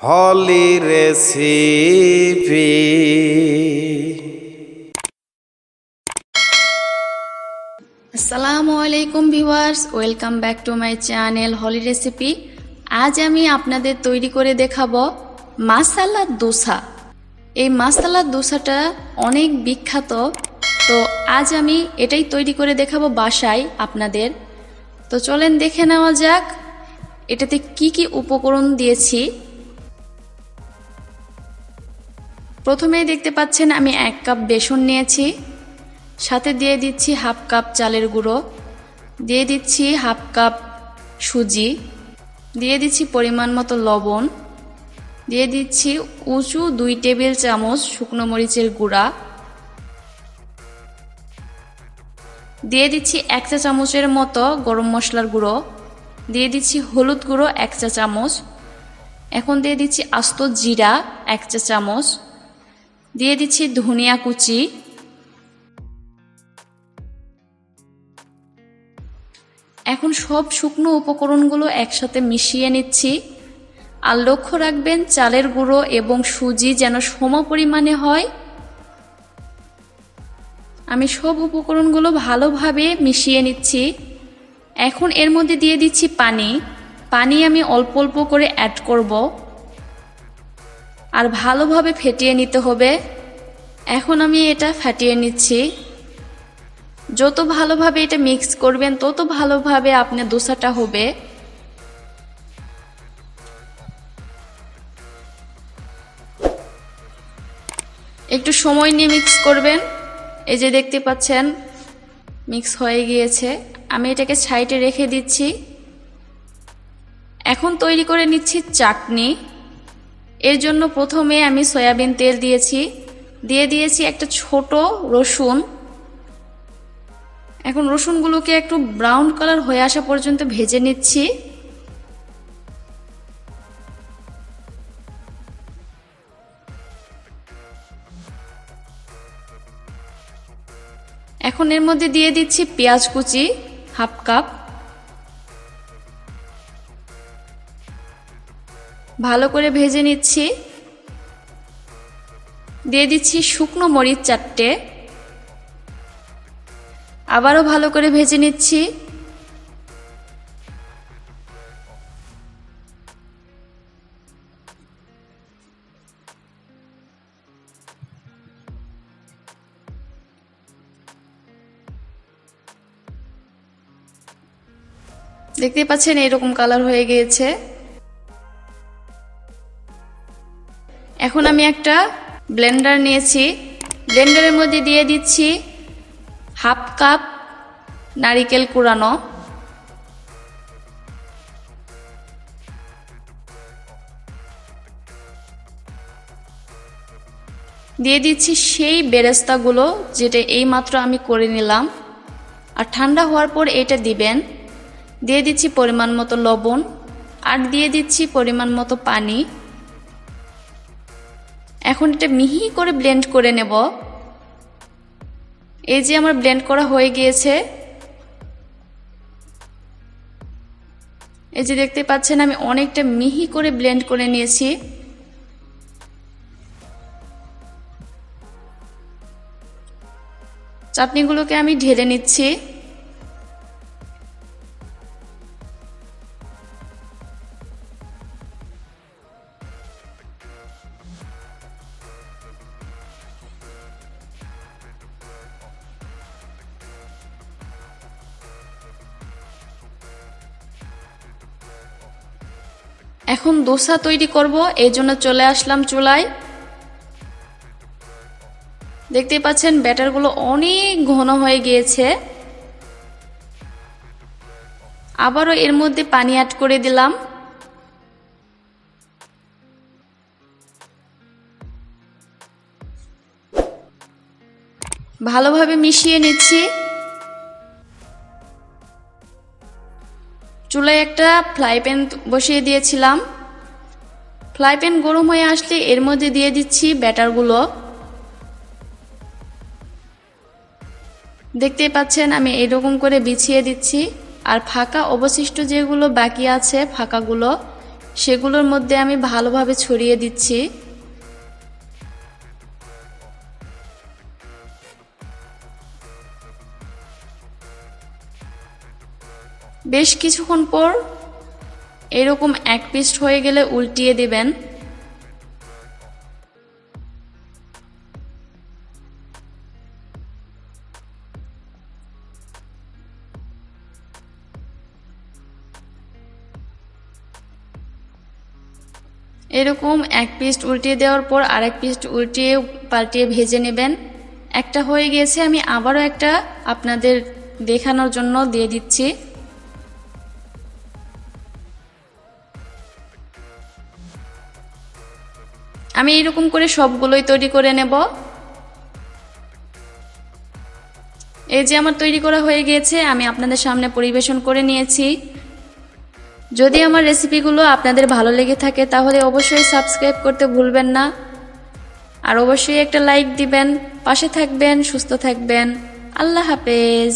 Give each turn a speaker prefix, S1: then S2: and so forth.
S1: হলি recipe.
S2: আসসালামু আলাইকুম viewers, welcome back to my channel holy recipe. আজ আমি আপনাদের তৈরি করে দেখাবো মাসালা দোসা। এই মাসালা দোসাটা অনেক বিখ্যাত, তো আজ আমি এটাই তৈরি করে দেখাবো বাসায় আপনাদের। তো চলেন দেখে নেওয়া যাক এটাতে কি কি উপকরণ দিয়েছি। প্রথমেই দেখতে পাচ্ছেন আমি 1 কাপ বেসন নিয়েছি, সাথে দিয়ে দিচ্ছি হাফ কাপ চালের গুঁড়ো, দিয়ে দিচ্ছি হাফ কাপ সুজি, দিয়ে দিচ্ছি পরিমাণ মতো লবণ, দিয়ে দিচ্ছি উঁচু 2 টেবিল চামচ শুকনো মরিচের গুঁড়া, দিয়ে দিচ্ছি 1 চা চামচের মতো গরম মশলার গুঁড়ো, দিয়ে দিচ্ছি হলুদ গুঁড়ো 1 চা চামচ, এখন দিয়ে দিচ্ছি আস্ত জিরা 1 চা চামচ, দিয়ে দিচ্ছি ধনিয়া কুচি, এখন সব শুকনো উপকরণগুলো একসাথে মিশিয়ে নিচ্ছি। আর লক্ষ্য রাখবেন চালের গুঁড়ো এবং সুজি যেন সম পরিমাণে হয়। আমি সব উপকরণগুলো ভালোভাবে মিশিয়ে নিচ্ছি। এখন এর মধ্যে দিয়ে দিচ্ছি পানি আমি অল্প অল্প করে অ্যাড করব, আর ভালোভাবে ফেটিয়ে নিতে হবে। এখন আমি এটা ফাটিয়ে নিচ্ছি। যত ভালোভাবে এটা মিক্স করবেন তত ভালোভাবে আপনার দোসাটা হবে। একটু সময় নিয়ে মিক্স করবেন। এই যে দেখতে পাচ্ছেন মিক্স হয়ে গিয়েছে, আমি এটাকে সাইডে রেখে দিচ্ছি। এখন তৈরি করে নিচ্ছি চাটনি। এর জন্য প্রথমে আমি সয়াবিন তেল দিয়েছি, দিয়ে দিয়েছি একটা ছোট রসুন। এখন রসুনগুলোকে একটু ব্রাউন কালার হয়ে আসা পর্যন্ত ভেজে নিচ্ছি। এখন এর মধ্যে দিয়ে দিচ্ছি পেঁয়াজ কুচি হাফ কাপ, ভালো করে ভেজে নিচ্ছি। দিয়ে দিচ্ছি শুকনো মরিচ 4টে, আবারও ভালো করে ভেজে নিচ্ছি। দেখতে পাচ্ছেন এরকম কালার হয়ে গিয়েছে। এখন আমি একটা ব্লেন্ডার নিয়েছি, ব্লেন্ডারের মধ্যে দিয়ে দিচ্ছি হাফ কাপ নারিকেল কুড়ানো, দিয়ে দিচ্ছি সেই বেরেস্তাগুলো যেটা এইমাত্র আমি করে নিলাম। আর ঠান্ডা হওয়ার পর এটা দিবেন। দিয়ে দিচ্ছি পরিমাণ মতো লবণ, আর দিয়ে দিচ্ছি পরিমাণ মতো পানি। এখন এটা মিহি করে ব্লেন্ড করে নেব। এই যে আমার ব্লেন্ড করা হয়ে গিয়েছে। এই যে দেখতে পাচ্ছেন আমি অনেকটা মিহি করে ব্লেন্ড করে নিয়েছি। চাটনিগুলোকে আমি ঢেলে নিচ্ছি। এখন দোসা তৈরি করব, এই জন্য চলে আসলাম চুলায়। দেখতে পাচ্ছেন ব্যাটারগুলো অনেক ঘন হয়ে গিয়েছে। আবারও এর মধ্যে পানি অ্যাড করে দিলাম। ভালোভাবে মিশিয়ে নিচ্ছি। চুলায় একটা ফ্রাই প্যান বসিয়ে দিয়েছিলাম। ফ্রাই প্যান গরম হয়ে আসলে এর মধ্যে দিয়ে দিচ্ছি ব্যাটারগুলো। দেখতেই পাচ্ছেন আমি এরকম করে বিছিয়ে দিচ্ছি, আর ফাঁকা অবশিষ্ট যেগুলো বাকি আছে ফাঁকাগুলো সেগুলোর মধ্যে আমি ভালোভাবে ছড়িয়ে দিচ্ছি। বেশ কিছুক্ষণ পর এরকম এক পিস হয়ে গেলে উল্টিয়ে দিবেন। এরকম এক পিস উল্টিয়ে দেওয়ার পর আরেক পিস উল্টিয়ে পাল্টিয়ে ভেজে নেবেন। একটা হয়ে গিয়েছে, আমি আবারও একটা আপনাদের দেখানোর জন্য দিয়ে দিচ্ছি। আমি এরকম করে সবগুলোই তৈরি করে নেব। এই যে আমার তৈরি করা হয়ে গিয়েছে, আমি আপনাদের সামনে পরিবেশন করে নিয়েছি। যদি আমার রেসিপিগুলো আপনাদের ভালো লেগে থাকে তাহলে অবশ্যই সাবস্ক্রাইব করতে ভুলবেন না, আর অবশ্যই একটা লাইক দিবেন। পাশে থাকবেন, সুস্থ থাকবেন। আল্লাহ হাফেজ।